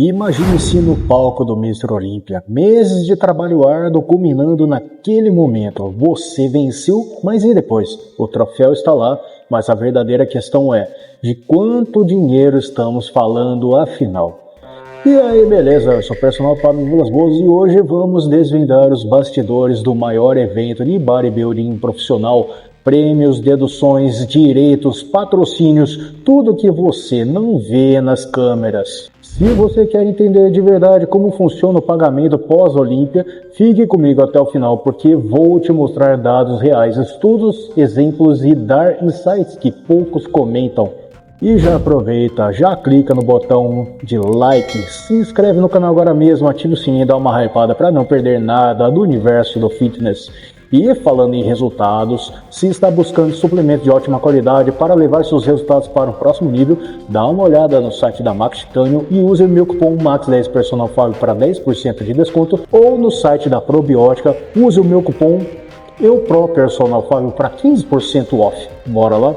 Imagine-se no palco do Mr. Olímpia, meses de trabalho árduo culminando naquele momento. Você venceu, mas e depois? O troféu está lá, mas a verdadeira questão é, de quanto dinheiro estamos falando afinal? E aí, beleza? Eu sou o personal Fábio Vilas Boas e hoje vamos desvendar os bastidores do maior evento de bodybuilding profissional. Prêmios, deduções, direitos, patrocínios, tudo que você não vê nas câmeras. Se você quer entender de verdade como funciona o pagamento pós-Olímpia, fique comigo até o final porque vou te mostrar dados reais, estudos, exemplos e dar insights que poucos comentam. E já aproveita, já clica no botão de like, se inscreve no canal agora mesmo, ativa o sininho e dá uma hypada para não perder nada do universo do fitness. E falando em resultados, se está buscando suplemento de ótima qualidade para levar seus resultados para o próximo nível, dá uma olhada no site da Max Titânio e use o meu cupom MAX10 Personal Fábio para 10% de desconto, ou no site da Probiótica, use o meu cupom Personal Fábio para 15% off. Bora lá?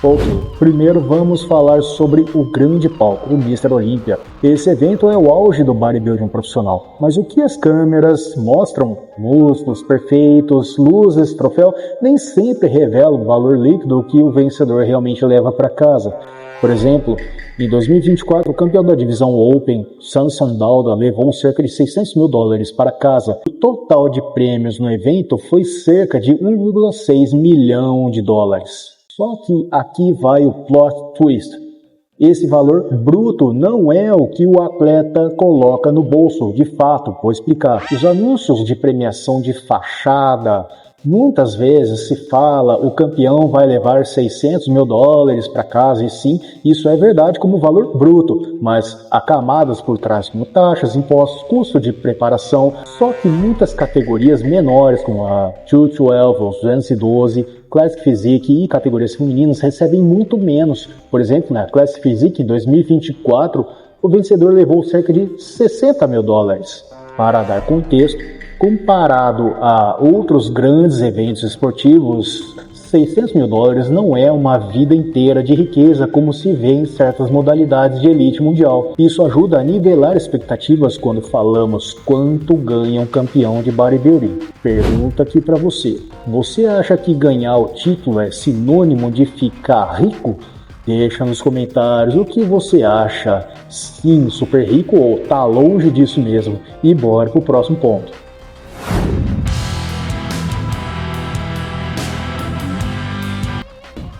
Ok, primeiro vamos falar sobre o grande palco, o Mr. Olímpia. Esse evento é o auge do bodybuilding profissional, mas o que as câmeras mostram, músculos perfeitos, luzes, troféu, nem sempre revelam o valor líquido que o vencedor realmente leva para casa. Por exemplo, em 2024, o campeão da divisão Open, Samson Dauda, levou cerca de $600 mil para casa. O total de prêmios no evento foi cerca de $1,6 milhão. Só que aqui vai o plot twist. Esse valor bruto não é o que o atleta coloca no bolso, de fato, vou explicar. Os anúncios de premiação de fachada, muitas vezes se fala o campeão vai levar $600 mil para casa, e sim, isso é verdade como valor bruto, mas há camadas por trás como taxas, impostos, custo de preparação, só que muitas categorias menores como a 212 ou 212, Classic Physique e categorias femininas recebem muito menos. Por exemplo, na Classic Physique 2024, o vencedor levou cerca de $60 mil. Para dar contexto, comparado a outros grandes eventos esportivos, $600 mil não é uma vida inteira de riqueza como se vê em certas modalidades de elite mundial. Isso ajuda a nivelar expectativas quando falamos quanto ganha um campeão de bodybuilding. Pergunta aqui para você. Você acha que ganhar o título é sinônimo de ficar rico? Deixa nos comentários o que você acha. Sim, super rico ou tá longe disso mesmo? E bora pro próximo ponto.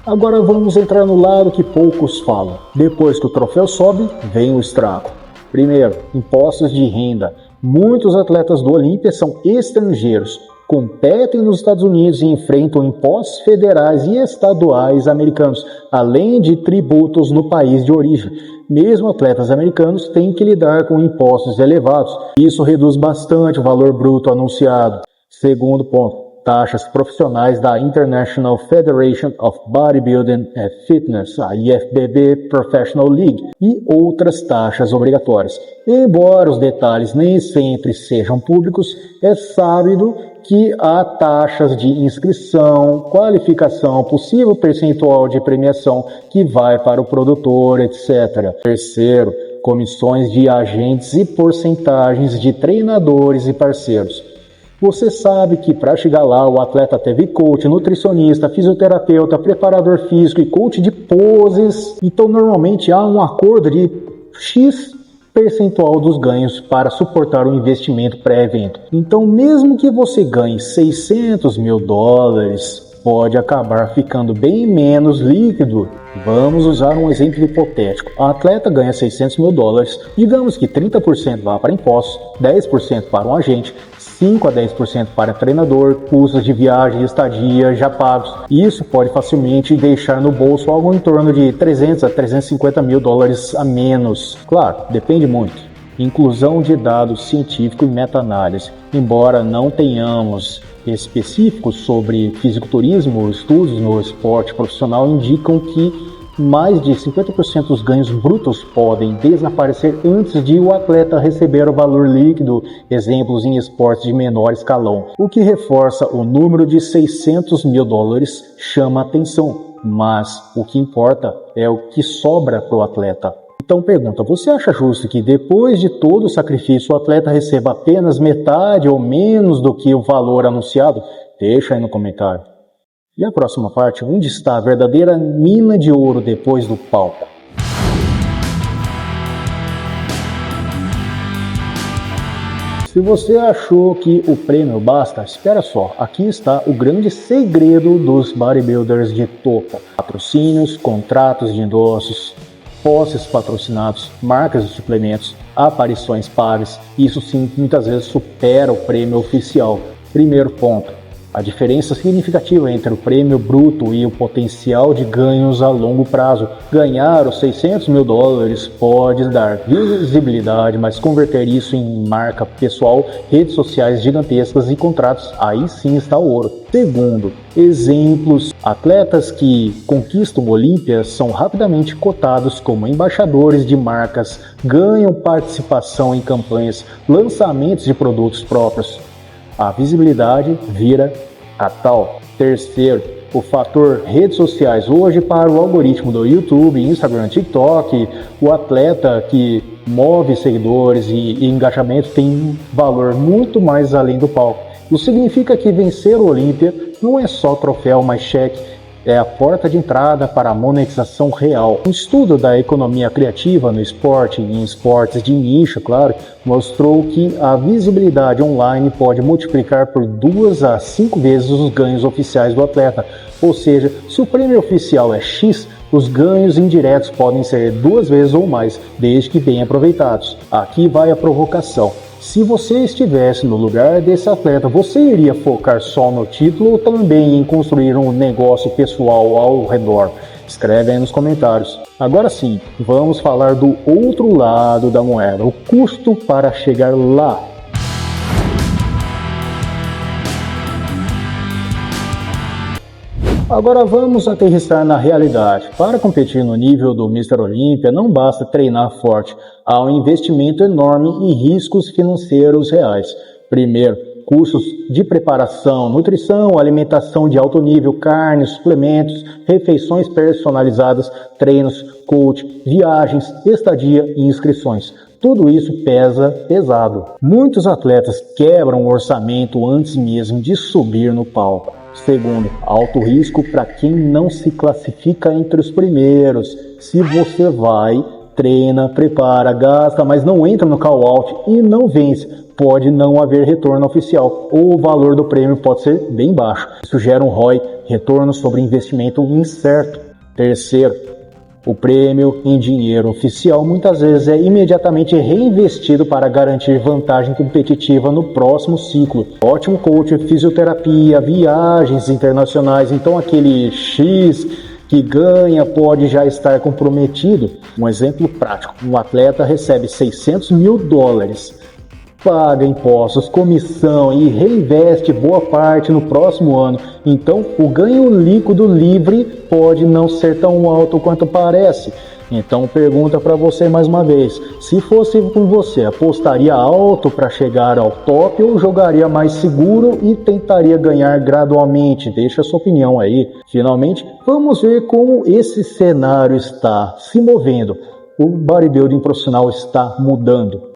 Agora vamos entrar no lado que poucos falam. Depois que o troféu sobe, vem o estrago. Primeiro, impostos de renda. Muitos atletas do Olímpia são estrangeiros, competem nos Estados Unidos e enfrentam impostos federais e estaduais americanos, além de tributos no país de origem. Mesmo atletas americanos têm que lidar com impostos elevados. Isso reduz bastante o valor bruto anunciado. Segundo ponto, taxas profissionais da International Federation of Bodybuilding and Fitness, a IFBB Professional League, e outras taxas obrigatórias. Embora os detalhes nem sempre sejam públicos, é sábio que há taxas de inscrição, qualificação, possível percentual de premiação que vai para o produtor, etc. Terceiro, comissões de agentes e porcentagens de treinadores e parceiros. Você sabe que para chegar lá o atleta teve coach, nutricionista, fisioterapeuta, preparador físico e coach de poses. Então normalmente há um acordo de X percentual dos ganhos para suportar o investimento pré-evento. Então mesmo que você ganhe $600 mil, pode acabar ficando bem menos líquido. Vamos usar um exemplo hipotético. A atleta ganha $600 mil, digamos que 30% vá para impostos, 10% para um agente, 5 a 10% para treinador, custos de viagem e estadia já pagos. Isso pode facilmente deixar no bolso algo em torno de $300 a $350 mil a menos. Claro, depende muito. Inclusão de dados científicos e meta-análise. Embora não tenhamos específicos sobre fisiculturismo, estudos no esporte profissional indicam que mais de 50% dos ganhos brutos podem desaparecer antes de o atleta receber o valor líquido, exemplos em esportes de menor escalão. O que reforça o número de $600 mil chama atenção. mas o que importa é o que sobra para o atleta. Então pergunta, você acha justo que depois de todo o sacrifício o atleta receba apenas metade ou menos do que o valor anunciado? Deixa aí no comentário. E a próxima parte, onde está a verdadeira mina de ouro depois do palco? Se você achou que o prêmio basta, espera só, aqui está o grande segredo dos bodybuilders de topo. Patrocínios, contratos de endossos, posses patrocinados, marcas de suplementos, aparições pagas, isso sim muitas vezes supera o prêmio oficial. Primeiro ponto, a diferença significativa entre o prêmio bruto e o potencial de ganhos a longo prazo. Ganhar os $600 mil pode dar visibilidade, mas converter isso em marca pessoal, redes sociais gigantescas e contratos, aí sim está o ouro. Segundo, exemplos, atletas que conquistam Olímpia são rapidamente cotados como embaixadores de marcas, ganham participação em campanhas, lançamentos de produtos próprios. A visibilidade vira a tal. Terceiro, o fator redes sociais. Hoje, para o algoritmo do YouTube, Instagram, TikTok, o atleta que move seguidores e engajamento tem um valor muito mais além do palco. Isso significa que vencer o Olímpia não é só troféu, mas cheque. É a porta de entrada para a monetização real. Um estudo da economia criativa no esporte e em esportes de nicho, claro, mostrou que a visibilidade online pode multiplicar por 2 a 5 vezes os ganhos oficiais do atleta. Ou seja, se o prêmio oficial é X, os ganhos indiretos podem ser 2 vezes ou mais, desde que bem aproveitados. Aqui vai a provocação. Se você estivesse no lugar desse atleta, você iria focar só no título ou também em construir um negócio pessoal ao redor? Escreve aí nos comentários. Agora sim, vamos falar do outro lado da moeda, o custo para chegar lá. Agora vamos aterrissar na realidade. Para competir no nível do Mr. Olímpia, não basta treinar forte. Há um investimento enorme e riscos financeiros reais. Primeiro, custos de preparação, nutrição, alimentação de alto nível, carne, suplementos, refeições personalizadas, treinos, coach, viagens, estadia e inscrições. Tudo isso pesa pesado. Muitos atletas quebram o orçamento antes mesmo de subir no palco. Segundo, alto risco para quem não se classifica entre os primeiros. Se você vai, treina, prepara, gasta, mas não entra no call-out e não vence, pode não haver retorno oficial ou o valor do prêmio pode ser bem baixo. Isso gera um ROI, retorno sobre investimento incerto. Terceiro, o prêmio em dinheiro oficial muitas vezes é imediatamente reinvestido para garantir vantagem competitiva no próximo ciclo. Ótimo coach, fisioterapia, viagens internacionais, então aquele X que ganha pode já estar comprometido. Um exemplo prático, um atleta recebe $600 mil, paga impostos, comissão e reinveste boa parte no próximo ano. Então, o ganho líquido livre pode não ser tão alto quanto parece. Então, pergunta para você mais uma vez, se fosse com você, apostaria alto para chegar ao top ou jogaria mais seguro e tentaria ganhar gradualmente? Deixa a sua opinião aí. Finalmente, vamos ver como esse cenário está se movendo. O bodybuilding profissional está mudando.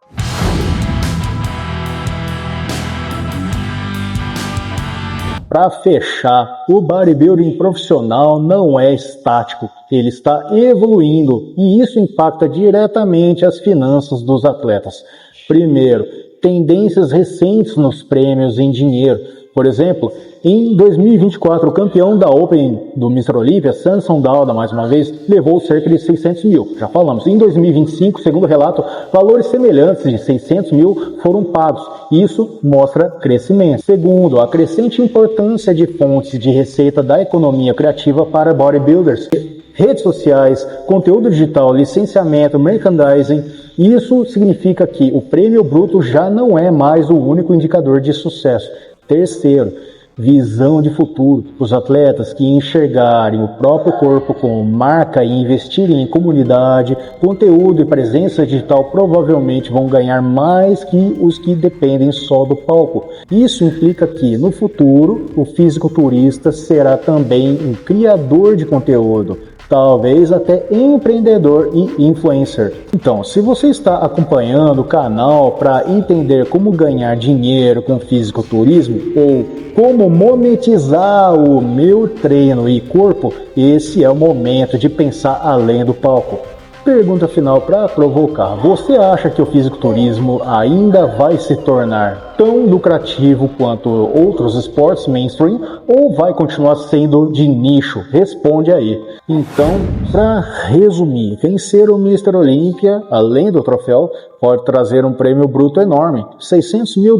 Para fechar, o bodybuilding profissional não é estático, ele está evoluindo e isso impacta diretamente as finanças dos atletas. Primeiro, tendências recentes nos prêmios em dinheiro. Por exemplo, em 2024, o campeão da Open do Mr. Olímpia, Samson Dauda, mais uma vez, levou cerca de $600 mil. Já falamos. Em 2025, segundo o relato, valores semelhantes de $600 mil foram pagos. Isso mostra crescimento. Segundo, a crescente importância de fontes de receita da economia criativa para bodybuilders. Redes sociais, conteúdo digital, licenciamento, merchandising. Isso significa que o prêmio bruto já não é mais o único indicador de sucesso. Terceiro, Visão de futuro. Os atletas que enxergarem o próprio corpo como marca e investirem em comunidade, conteúdo e presença digital provavelmente vão ganhar mais que os que dependem só do palco. Isso implica que, no futuro, o fisiculturista será também um criador de conteúdo, talvez até empreendedor e influencer. Então, se você está acompanhando o canal para entender como ganhar dinheiro com fisiculturismo ou como monetizar o meu treino e corpo, esse é o momento de pensar além do palco. Pergunta final para provocar. Você acha que o fisiculturismo ainda vai se tornar tão lucrativo quanto outros esportes mainstream ou vai continuar sendo de nicho? Responde aí. Então, para resumir, vencer o Mr. Olympia, além do troféu, pode trazer um prêmio bruto enorme, $600 mil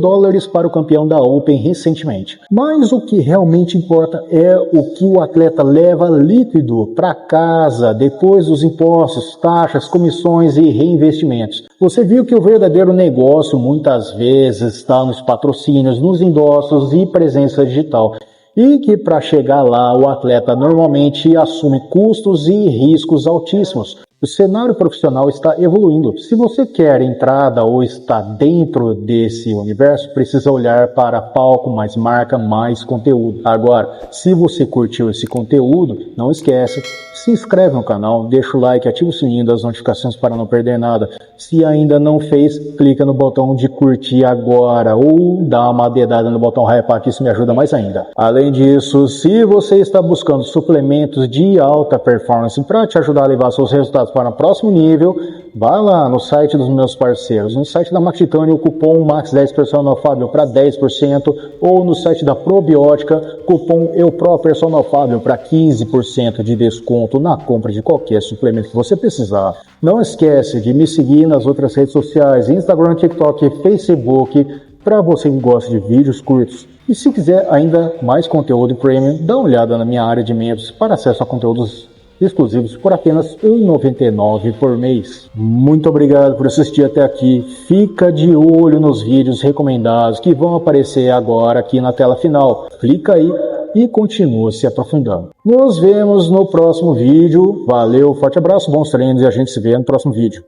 para o campeão da Open recentemente. Mas o que realmente importa é o que o atleta leva líquido para casa depois dos impostos, taxas, comissões e reinvestimentos. Você viu que o verdadeiro negócio muitas vezes está nos patrocínios, nos endossos e presença digital. E que para chegar lá o atleta normalmente assume custos e riscos altíssimos. O cenário profissional está evoluindo. Se você quer entrada ou está dentro desse universo, precisa olhar para palco, mais marca, mais conteúdo. Agora, se você curtiu esse conteúdo, não esquece, se inscreve no canal, deixa o like, ativa o sininho das notificações para não perder nada. Se ainda não fez, clica no botão de curtir agora ou dá uma dedada no botão hype, que isso me ajuda mais ainda. Além disso, se você está buscando suplementos de alta performance para te ajudar a levar seus resultados para o próximo nível, vá lá no site dos meus parceiros. No site da Max Titânio, o cupom MAX10 Personal Fábio para 10%, ou no site da Probiótica, cupom EUPRO Personal Fábio para 15% de desconto na compra de qualquer suplemento que você precisar. Não esquece de me seguir nas outras redes sociais, Instagram, TikTok e Facebook, para você que gosta de vídeos curtos. E se quiser ainda mais conteúdo premium, dá uma olhada na minha área de membros para acesso a conteúdos exclusivos por apenas R$ 1,99 por mês. Muito obrigado por assistir até aqui. Fica de olho nos vídeos recomendados que vão aparecer agora aqui na tela final. Clica aí e continua se aprofundando. Nos vemos no próximo vídeo. Valeu, forte abraço, bons treinos e a gente se vê no próximo vídeo.